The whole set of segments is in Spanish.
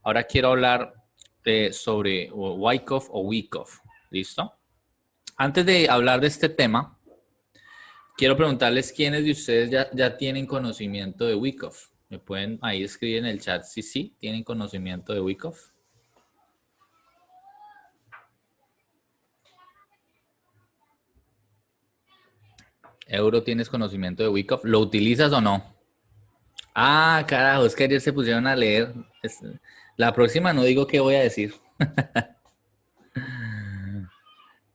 Ahora quiero hablar sobre Wyckoff o Wyckoff. ¿Listo? Antes de hablar de este tema, quiero preguntarles quiénes de ustedes ya tienen conocimiento de Wyckoff. ¿Me pueden ahí escribir en el chat si sí tienen conocimiento de Wyckoff? Euro, ¿tienes conocimiento de Wyckoff? ¿Lo utilizas o no? Ah, carajo, es que ayer se pusieron a leer. La próxima no digo qué voy a decir.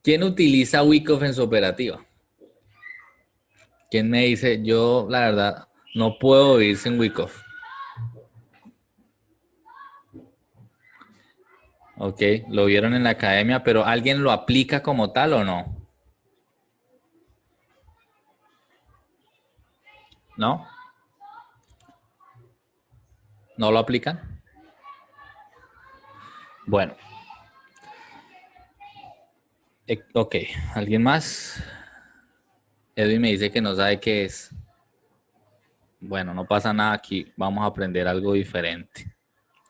¿Quién utiliza Wyckoff en su operativa? ¿Quién me dice? Yo, la verdad, no puedo vivir sin Wyckoff. Ok, lo vieron en la academia, pero ¿alguien lo aplica como tal o no? ¿No? ¿No lo aplican? Bueno, ok, ¿alguien más? Edwin me dice que no sabe qué es. Bueno, no pasa nada aquí, vamos a aprender algo diferente.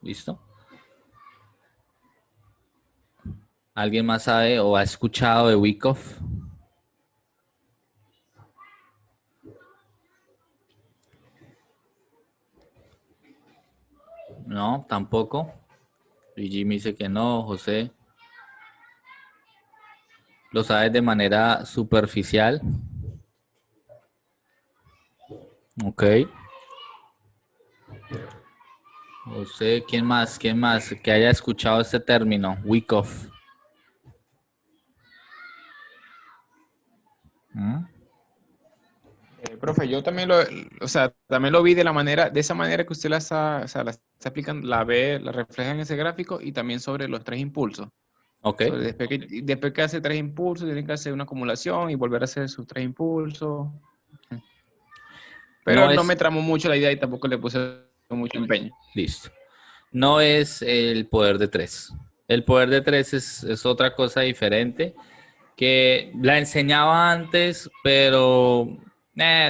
¿Listo? ¿Alguien más sabe o ha escuchado de Wyckoff? No, tampoco. Luigi me dice que no, José. ¿Lo sabes de manera superficial? Ok. José, ¿quién más? ¿Quién más que haya escuchado este término? Wyckoff. ¿Mm? Profe, yo también o sea, también lo vi de de esa manera que usted o sea, la está aplicando, la ve, la refleja en ese gráfico y también sobre los tres impulsos. Ok. Después que hace tres impulsos, tiene que hacer una acumulación y volver a hacer sus tres impulsos. Pero No no es, me tramó mucho la idea y tampoco le puse mucho empeño. listo. No es el poder de tres. El poder de tres es otra cosa diferente que la enseñaba antes, pero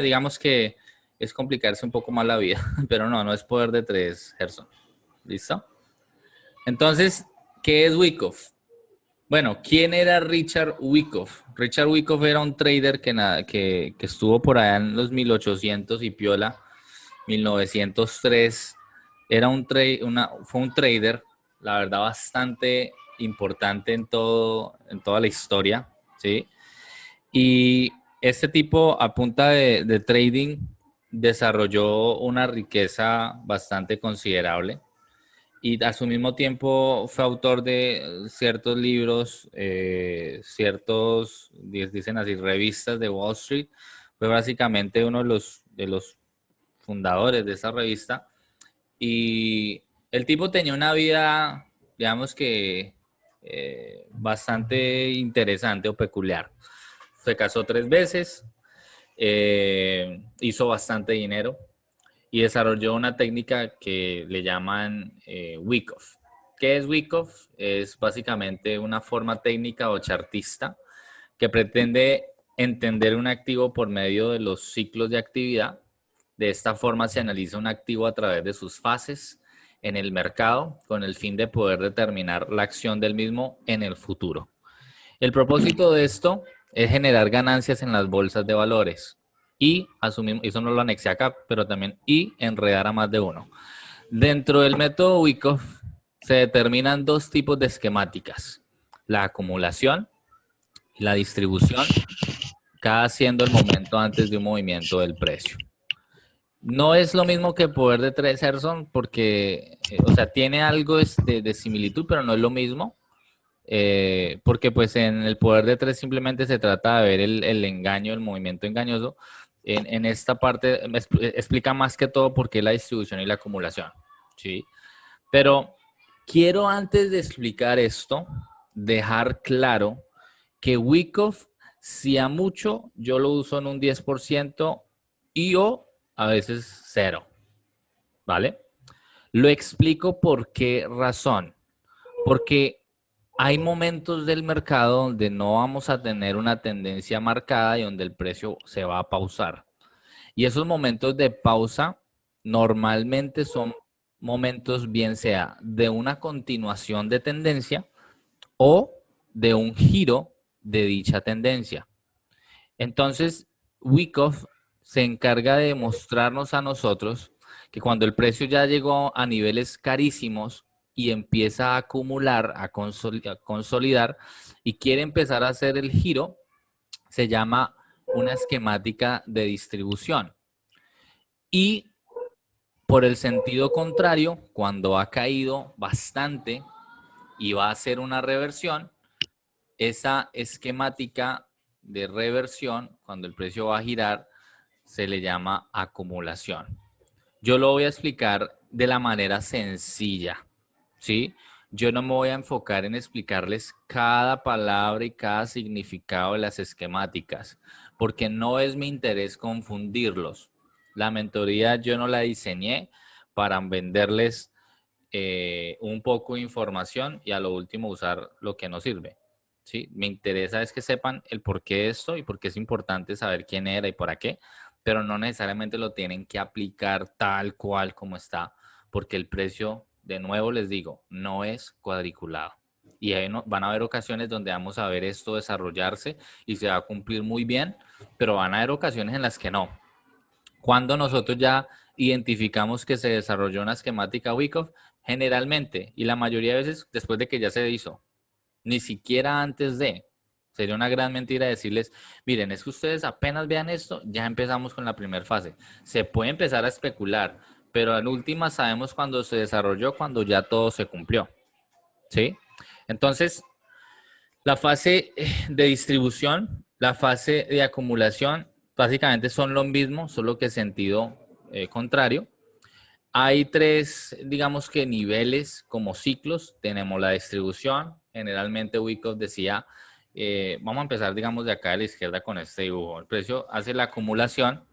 digamos que es complicarse un poco más la vida. Pero no es poder de tres, Gerson. ¿Listo? Entonces, ¿qué es Wyckoff? Bueno, ¿quién era Richard Wyckoff? Richard Wyckoff era un trader que estuvo por allá en los 1800 y piola, 1903. Fue un trader, la verdad, bastante importante en toda la historia, ¿sí? Y este tipo, a punta de trading, desarrolló una riqueza bastante considerable y a su mismo tiempo fue autor de ciertos libros, dicen así, revistas de Wall Street. Fue básicamente uno de los fundadores de esa revista. Y el tipo tenía una vida, digamos que bastante interesante o peculiar. Se casó 3 veces, hizo bastante dinero y desarrolló una técnica que le llaman Wyckoff. ¿Qué es Wyckoff? Es básicamente una forma técnica o chartista que pretende entender un activo por medio de los ciclos de actividad. De esta forma se analiza un activo a través de sus fases en el mercado con el fin de poder determinar la acción del mismo en el futuro. El propósito de esto es generar ganancias en las bolsas de valores y asumir, eso no lo anexé acá, pero también y enredar a más de uno. Dentro del método Wyckoff se determinan dos tipos de esquemáticas, la acumulación y la distribución, cada siendo el momento antes de un movimiento del precio. No es lo mismo que poder de tres Gerson porque, o sea, tiene algo de similitud, pero no es lo mismo. Porque pues en el poder de tres simplemente se trata de ver el engaño, el movimiento engañoso. En esta parte explica más que todo por qué la distribución y la acumulación. ¿Sí? Pero quiero antes de explicar esto, dejar claro que Wyckoff, si a mucho, yo lo uso en un 10% y o a veces cero. ¿Vale? Lo explico por qué razón. Porque hay momentos del mercado donde no vamos a tener una tendencia marcada y donde el precio se va a pausar. Y esos momentos de pausa normalmente son momentos, bien sea de una continuación de tendencia o de un giro de dicha tendencia. Entonces, Wyckoff se encarga de mostrarnos a nosotros que cuando el precio ya llegó a niveles carísimos y empieza a acumular, a consolidar y quiere empezar a hacer el giro, se llama una esquemática de distribución. Y por el sentido contrario, cuando ha caído bastante y va a hacer una reversión, esa esquemática de reversión, cuando el precio va a girar, se le llama acumulación. Yo lo voy a explicar de la manera sencilla, ¿sí? Yo no me voy a enfocar en explicarles cada palabra y cada significado de las esquemáticas, porque no es mi interés confundirlos. La mentoría yo no la diseñé para venderles un poco de información y a lo último usar lo que no sirve. ¿Sí? Me interesa es que sepan el por qué de esto y por qué es importante saber quién era y para qué, pero no necesariamente lo tienen que aplicar tal cual como está, porque el precio, de nuevo les digo, no es cuadriculado. Y ahí van a haber ocasiones donde vamos a ver esto desarrollarse y se va a cumplir muy bien, pero van a haber ocasiones en las que no. Cuando nosotros ya identificamos que se desarrolló una esquemática Wyckoff, generalmente y la mayoría de veces después de que ya se hizo, ni siquiera antes de. Sería una gran mentira decirles, miren, es que ustedes apenas vean esto, ya empezamos con la primera fase. Se puede empezar a especular, pero en última sabemos cuando se desarrolló, cuando ya todo se cumplió. ¿Sí? Entonces, la fase de distribución, la fase de acumulación, básicamente son lo mismo, solo que sentido contrario. Hay tres, digamos que niveles como ciclos. Tenemos la distribución. Generalmente Wyckoff decía, vamos a empezar, digamos, de acá a la izquierda con este dibujo. El precio hace la acumulación.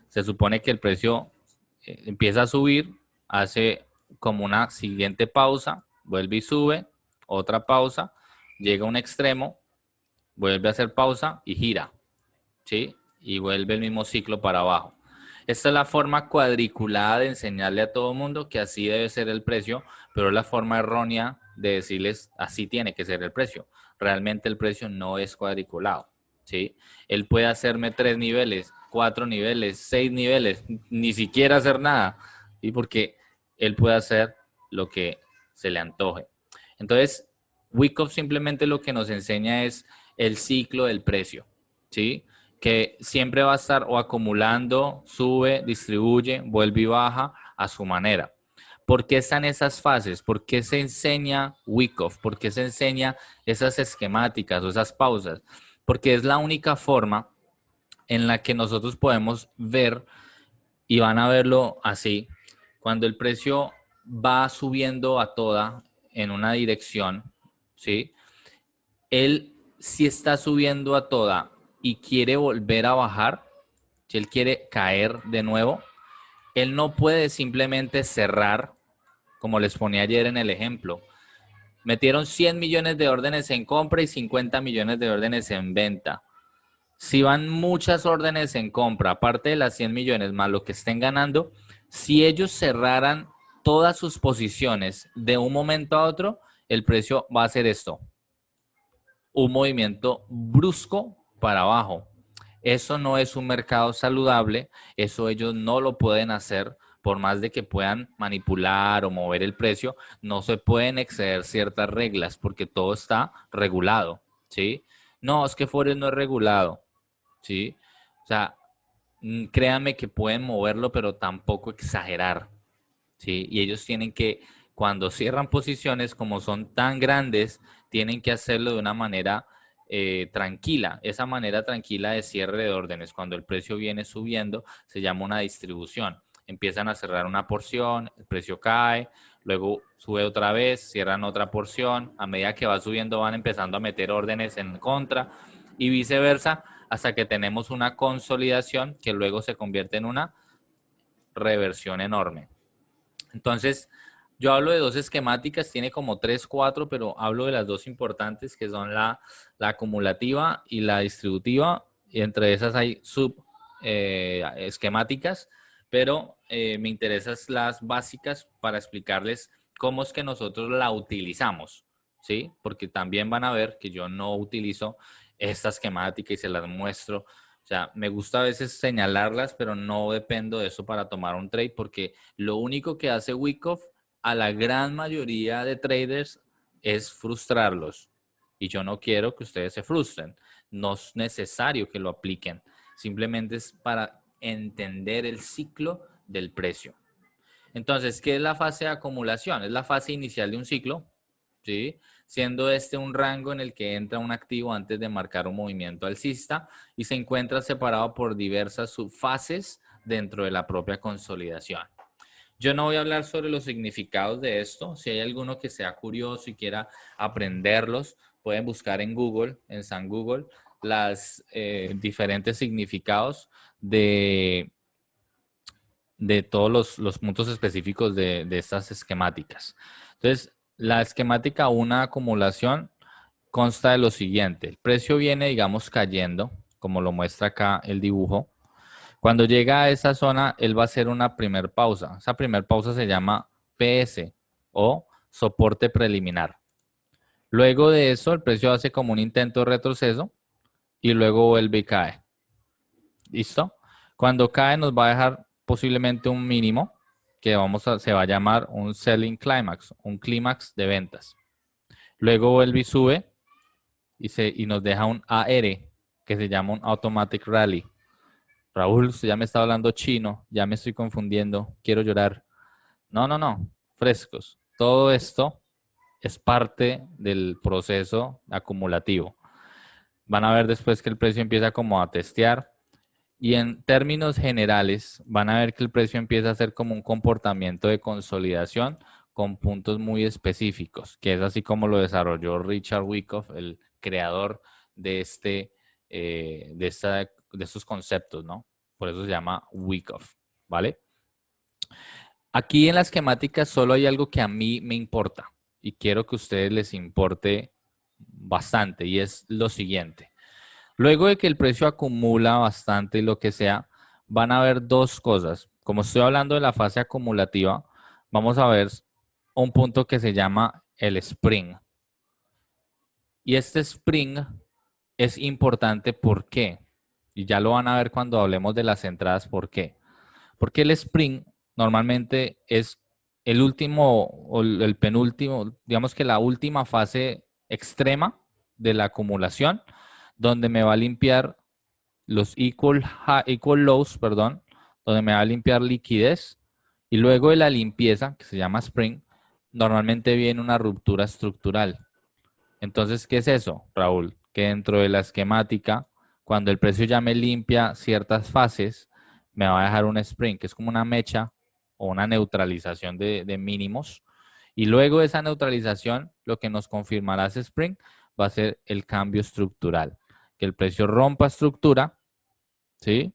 Se supone que el precio empieza a subir, hace como una siguiente pausa, vuelve y sube, otra pausa, llega a un extremo, vuelve a hacer pausa y gira, ¿sí? Y vuelve el mismo ciclo para abajo. Esta es la forma cuadriculada de enseñarle a todo el mundo que así debe ser el precio, pero es la forma errónea de decirles así tiene que ser el precio. Realmente el precio no es cuadriculado, ¿sí? Él puede hacerme 3 niveles, 4 niveles, 6 niveles, ni siquiera hacer nada, ¿sí? Porque él puede hacer lo que se le antoje. Entonces, Wyckoff simplemente lo que nos enseña es el ciclo del precio, ¿sí? Que siempre va a estar o acumulando, sube, distribuye, vuelve y baja a su manera. ¿Por qué están esas fases? ¿Por qué se enseña Wyckoff? ¿Por qué se enseña esas esquemáticas o esas pausas? Porque es la única forma en la que nosotros podemos ver, y van a verlo así, cuando el precio va subiendo a toda en una dirección, ¿sí? Él si está subiendo a toda y quiere volver a bajar, si él quiere caer de nuevo, él no puede simplemente cerrar, como les ponía ayer en el ejemplo. Metieron 100 millones de órdenes en compra y 50 millones de órdenes en venta. Si van muchas órdenes en compra, aparte de las 100 millones más lo que estén ganando, si ellos cerraran todas sus posiciones de un momento a otro, el precio va a ser esto: un movimiento brusco para abajo. Eso no es un mercado saludable, eso ellos no lo pueden hacer, por más de que puedan manipular o mover el precio, no se pueden exceder ciertas reglas porque todo está regulado, ¿sí? No, es que Forex no es regulado, ¿sí? O sea, créanme que pueden moverlo, pero tampoco exagerar, ¿sí? Y ellos tienen que, cuando cierran posiciones, como son tan grandes, tienen que hacerlo de una manera tranquila. Esa manera tranquila de cierre de órdenes, cuando el precio viene subiendo, se llama una distribución. Empiezan a cerrar una porción, el precio cae, luego sube otra vez, cierran otra porción, a medida que va subiendo van empezando a meter órdenes en contra y viceversa, hasta que tenemos una consolidación que luego se convierte en una reversión enorme. Entonces, yo hablo de dos esquemáticas, tiene como 3, 4, pero hablo de las dos importantes que son la acumulativa y la distributiva, y entre esas hay sub esquemáticas, pero me interesan las básicas para explicarles cómo es que nosotros la utilizamos, ¿sí? Porque también van a ver que yo no utilizo esta esquemática y se las muestro. O sea, me gusta a veces señalarlas, pero no dependo de eso para tomar un trade, porque lo único que hace Wyckoff a la gran mayoría de traders es frustrarlos. Y yo no quiero que ustedes se frustren. No es necesario que lo apliquen. Simplemente es para entender el ciclo del precio. Entonces, ¿qué es la fase de acumulación? Es la fase inicial de un ciclo, ¿sí? Siendo este un rango en el que entra un activo antes de marcar un movimiento alcista y se encuentra separado por diversas subfases dentro de la propia consolidación. Yo no voy a hablar sobre los significados de esto. Si hay alguno que sea curioso y quiera aprenderlos, pueden buscar en Google, en San Google, las diferentes significados de todos los puntos específicos de estas esquemáticas. Entonces, la esquemática una acumulación consta de lo siguiente. El precio viene, digamos, cayendo, como lo muestra acá el dibujo. Cuando llega a esa zona, él va a hacer una primer pausa. Esa primer pausa se llama PS o soporte preliminar. Luego de eso, el precio hace como un intento de retroceso y luego vuelve y cae. ¿Listo? Cuando cae nos va a dejar posiblemente un mínimo que se va a llamar un selling climax, un clímax de ventas. Luego vuelve y sube y nos deja un AR que se llama un automatic rally. Raúl, usted ya me está hablando chino, ya me estoy confundiendo, quiero llorar. No, no, no, frescos. Todo esto es parte del proceso acumulativo. Van a ver después que el precio empieza como a testear y en términos generales van a ver que el precio empieza a hacer como un comportamiento de consolidación con puntos muy específicos, que es así como lo desarrolló Richard Wyckoff, el creador de de estos conceptos, ¿no? Por eso se llama Wyckoff, ¿vale? Aquí en la esquemática solo hay algo que a mí me importa y quiero que a ustedes les importe bastante y es lo siguiente. Luego de que el precio acumula bastante y lo que sea, van a haber dos cosas. Como estoy hablando de la fase acumulativa, vamos a ver un punto que se llama el spring. Y este spring es importante, ¿por qué? Y ya lo van a ver cuando hablemos de las entradas, ¿por qué? Porque el spring normalmente es el último o el penúltimo, digamos que la última fase extrema de la acumulación, donde me va a limpiar los equal lows, perdón, donde me va a limpiar liquidez. Y luego de la limpieza, que se llama spring, normalmente viene una ruptura estructural. Entonces, ¿qué es eso, Raúl? Que dentro de la esquemática, cuando el precio ya me limpia ciertas fases, me va a dejar un spring, que es como una mecha o una neutralización de mínimos. Y luego de esa neutralización, lo que nos confirmará ese spring va a ser el cambio estructural. Que el precio rompa estructura, ¿sí?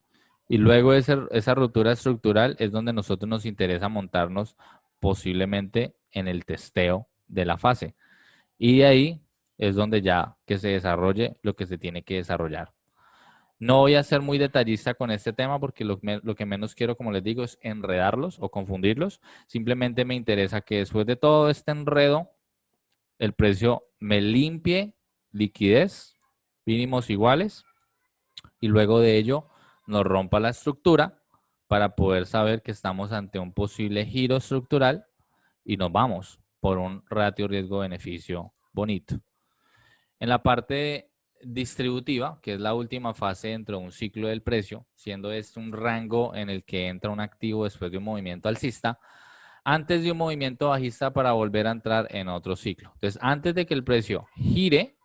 Y luego esa ruptura estructural es donde nosotros nos interesa montarnos posiblemente en el testeo de la fase. Y de ahí es donde ya que se desarrolle lo que se tiene que desarrollar. No voy a ser muy detallista con este tema porque lo que menos quiero, como les digo, es enredarlos o confundirlos. Simplemente me interesa que después de todo este enredo, el precio me limpie liquidez, mínimos iguales, y luego de ello nos rompa la estructura para poder saber que estamos ante un posible giro estructural y nos vamos por un ratio riesgo-beneficio bonito. En la parte distributiva, que es la última fase dentro de un ciclo del precio, siendo este un rango en el que entra un activo después de un movimiento alcista, antes de un movimiento bajista para volver a entrar en otro ciclo. Entonces, antes de que el precio gire,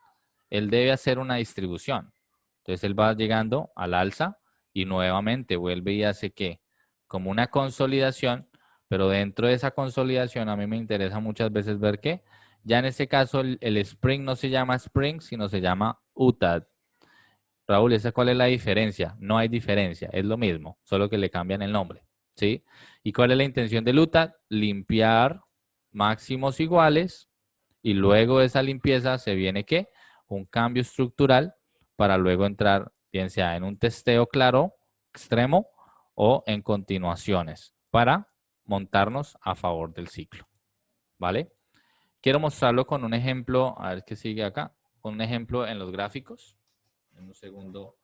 él debe hacer una distribución. Entonces, él va llegando al alza y nuevamente vuelve y hace que como una consolidación, pero dentro de esa consolidación a mí me interesa muchas veces ver que ya en este caso el spring no se llama spring, sino se llama UTAD. Raúl, ¿esa cuál es la diferencia? No hay diferencia, es lo mismo, solo que le cambian el nombre, ¿sí? ¿Y cuál es la intención del UTAD? Limpiar máximos iguales y luego de esa limpieza se viene ¿qué? Un cambio estructural para luego entrar, bien sea en un testeo claro, extremo, o en continuaciones para montarnos a favor del ciclo, ¿vale? Quiero mostrarlo con un ejemplo, a ver qué sigue acá, con un ejemplo en los gráficos. En un segundo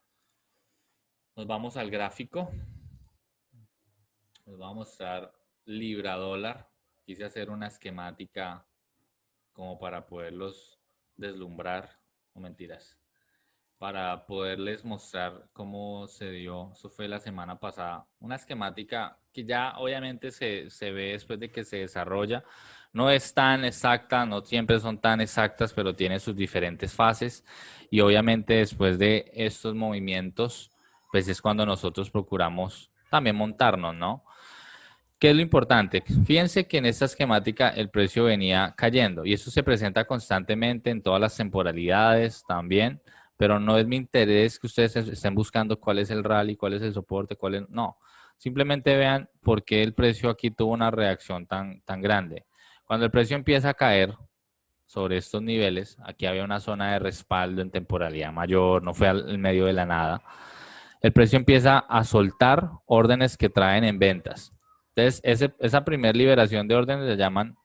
nos vamos al gráfico. Les voy a mostrar libra dólar. Quise hacer una esquemática como para poderlos deslumbrar, o mentiras, para poderles mostrar cómo se dio, eso fue la semana pasada, una esquemática que ya obviamente se ve después de que se desarrolla, no es tan exacta, no siempre son tan exactas, pero tiene sus diferentes fases y obviamente después de estos movimientos, pues es cuando nosotros procuramos también montarnos, ¿no? ¿Qué es lo importante? Fíjense que en esta esquemática el precio venía cayendo y eso se presenta constantemente en todas las temporalidades también, pero no es mi interés que ustedes estén buscando cuál es el rally, cuál es el soporte, cuál es... No, simplemente vean por qué el precio aquí tuvo una reacción tan grande. Cuando el precio empieza a caer sobre estos niveles, aquí había una zona de respaldo en temporalidad mayor, no fue al medio de la nada, el precio empieza a soltar órdenes que traen en ventas. Entonces, esa primera liberación de órdenes le llaman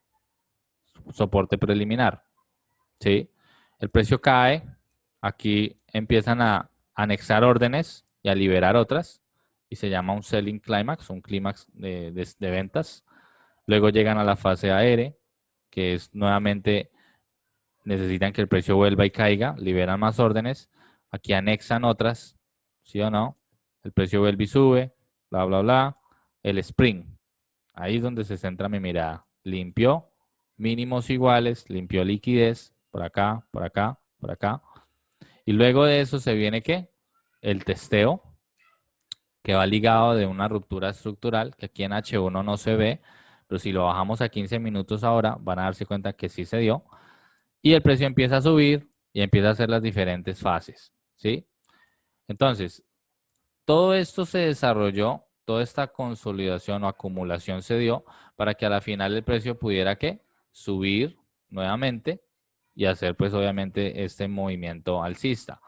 soporte preliminar, ¿sí? El precio cae, aquí empiezan a anexar órdenes y a liberar otras, y se llama un selling climax, un clímax de ventas. Luego llegan a la fase AR, que es nuevamente necesitan que el precio vuelva y caiga, liberan más órdenes, aquí anexan otras, ¿sí o no? El precio vuelve y sube, bla, bla, bla. El spring, ahí es donde se centra mi mirada. Limpió mínimos iguales, limpió liquidez, por acá, por acá, por acá. Y luego de eso se viene ¿qué? El testeo, que va ligado de una ruptura estructural, que aquí en H1 no se ve, pero si lo bajamos a 15 minutos ahora, van a darse cuenta que sí se dio. Y el precio empieza a subir y empieza a hacer las diferentes fases, ¿sí? Entonces, todo esto se desarrolló, toda esta consolidación o acumulación se dio para que a la final el precio pudiera ¿qué? Subir nuevamente y hacer pues obviamente este movimiento alcista.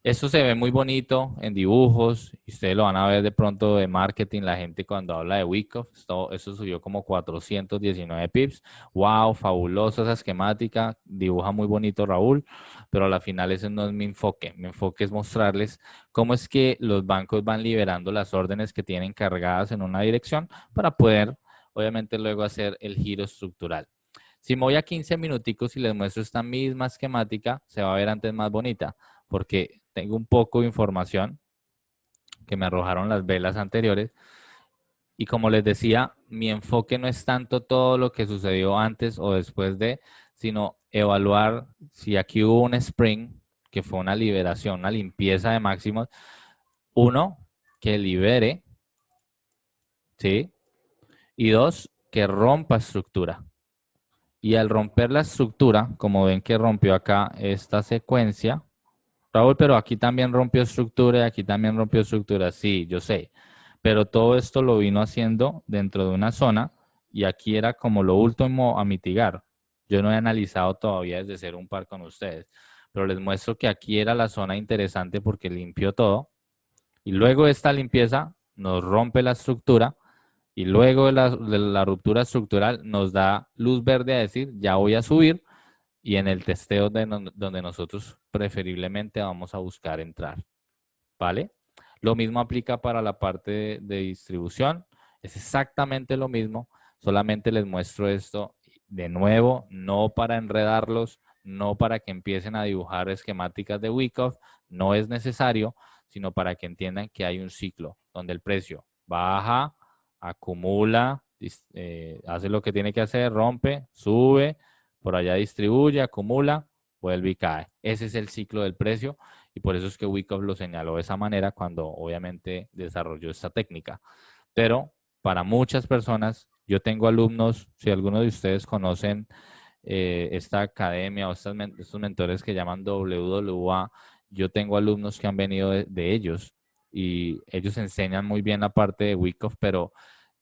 Esto se ve muy bonito en dibujos, y ustedes lo van a ver de pronto de marketing, la gente cuando habla de Wyckoff, eso subió como 419 pips. Wow, fabulosa esa esquemática, dibuja muy bonito Raúl, pero a la final ese no es mi enfoque. Mi enfoque es mostrarles cómo es que los bancos van liberando las órdenes que tienen cargadas en una dirección para poder, obviamente, luego hacer el giro estructural. Si me voy a 15 minuticos y les muestro esta misma esquemática, se va a ver antes más bonita, porque tengo un poco de información que me arrojaron las velas anteriores. Y como les decía, mi enfoque no es tanto todo lo que sucedió antes o después de, sino evaluar si aquí hubo un spring, que fue una liberación, una limpieza de máximos. Uno, que libere, ¿sí? Y dos, que rompa estructura. Y al romper la estructura, como ven que rompió acá esta secuencia, Raúl, pero aquí también rompió estructura y aquí también rompió estructura. Sí, yo sé. Pero todo esto lo vino haciendo dentro de una zona y aquí era como lo último a mitigar. Yo no he analizado todavía desde ser un par con ustedes, pero les muestro que aquí era la zona interesante porque limpió todo y luego esta limpieza nos rompe la estructura y luego de la ruptura estructural nos da luz verde a decir, ya voy a subir y en el testeo donde nosotros preferiblemente vamos a buscar entrar, ¿vale? Lo mismo aplica para la parte de distribución, es exactamente lo mismo, solamente les muestro esto de nuevo, no para enredarlos, no para que empiecen a dibujar esquemáticas de Wyckoff, no es necesario, sino para que entiendan que hay un ciclo donde el precio baja, acumula, hace lo que tiene que hacer, rompe, sube, por allá distribuye, acumula, vuelve y cae. Ese es el ciclo del precio y por eso es que Wyckoff lo señaló de esa manera cuando obviamente desarrolló esta técnica. Pero para muchas personas, yo tengo alumnos, si alguno de ustedes conocen esta academia o estos mentores que llaman WWA, yo tengo alumnos que han venido de ellos y ellos enseñan muy bien la parte de Wyckoff, pero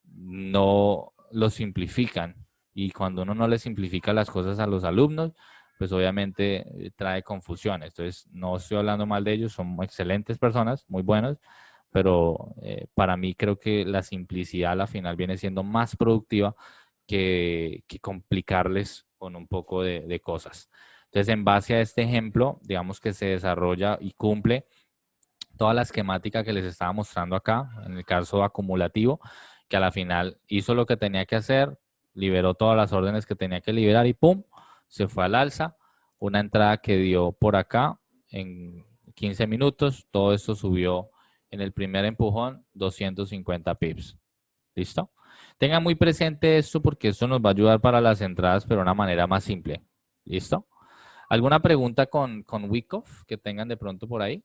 no lo simplifican. Y cuando uno no le simplifica las cosas a los alumnos, pues obviamente trae confusión. Entonces, no estoy hablando mal de ellos, son excelentes personas, muy buenos, pero para mí creo que la simplicidad a la final viene siendo más productiva que complicarles con un poco de cosas. Entonces, en base a este ejemplo, digamos que se desarrolla y cumple toda la esquemática que les estaba mostrando acá, en el caso acumulativo, que a la final hizo lo que tenía que hacer, liberó todas las órdenes que tenía que liberar y ¡pum! Se fue al alza. Una entrada que dio por acá en 15 minutos, todo esto subió en el primer empujón 250 pips. ¿Listo? Tengan muy presente esto porque esto nos va a ayudar para las entradas, pero de una manera más simple. ¿Listo? ¿Alguna pregunta con Wyckoff que tengan de pronto por ahí?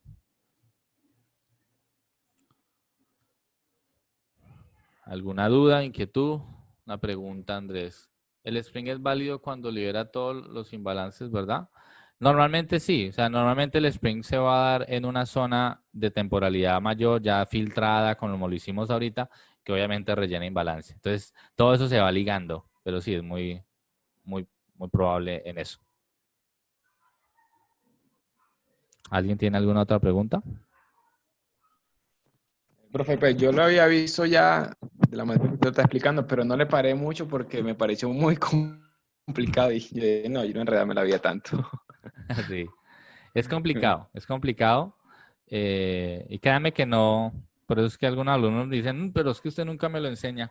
¿Alguna duda, inquietud? Una pregunta, Andrés. El spring es válido cuando libera todos los imbalances, ¿verdad? Normalmente sí, o sea, normalmente el spring se va a dar en una zona de temporalidad mayor, ya filtrada, como lo hicimos ahorita, que obviamente rellena imbalance. Entonces, todo eso se va ligando, pero sí, es muy, muy, muy probable en eso. ¿Alguien tiene alguna otra pregunta? Profe, pues yo lo había visto ya de la manera que usted está explicando, pero no le paré mucho porque me pareció muy complicado y yo dije, no, yo no enredarme la vida tanto. Sí. Es complicado, es complicado. Y créanme que no, por eso es que algunos alumnos dicen, pero es que usted nunca me lo enseña".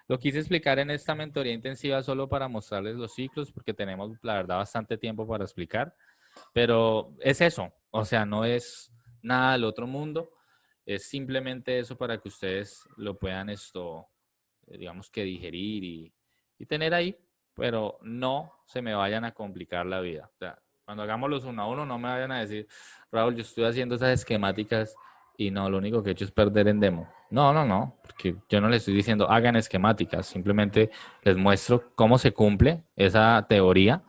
Lo quise explicar en esta mentoría intensiva solo para mostrarles los ciclos, porque tenemos, la verdad, bastante tiempo para explicar. Pero es eso, o sea, no es nada del otro mundo, es simplemente eso para que ustedes lo puedan digamos que digerir y tener ahí, pero no se me vayan a complicar la vida. O sea, cuando hagamos los uno a uno, no me vayan a decir, Raúl, yo estoy haciendo esas esquemáticas y no, lo único que he hecho es perder en demo. No, no, no, porque yo no les estoy diciendo hagan esquemáticas, simplemente les muestro cómo se cumple esa teoría,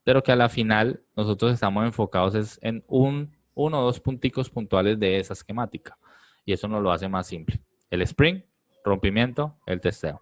pero que a la final nosotros estamos enfocados es en uno o dos punticos puntuales de esa esquemática y eso nos lo hace más simple. El sprint, rompimiento, el testeo.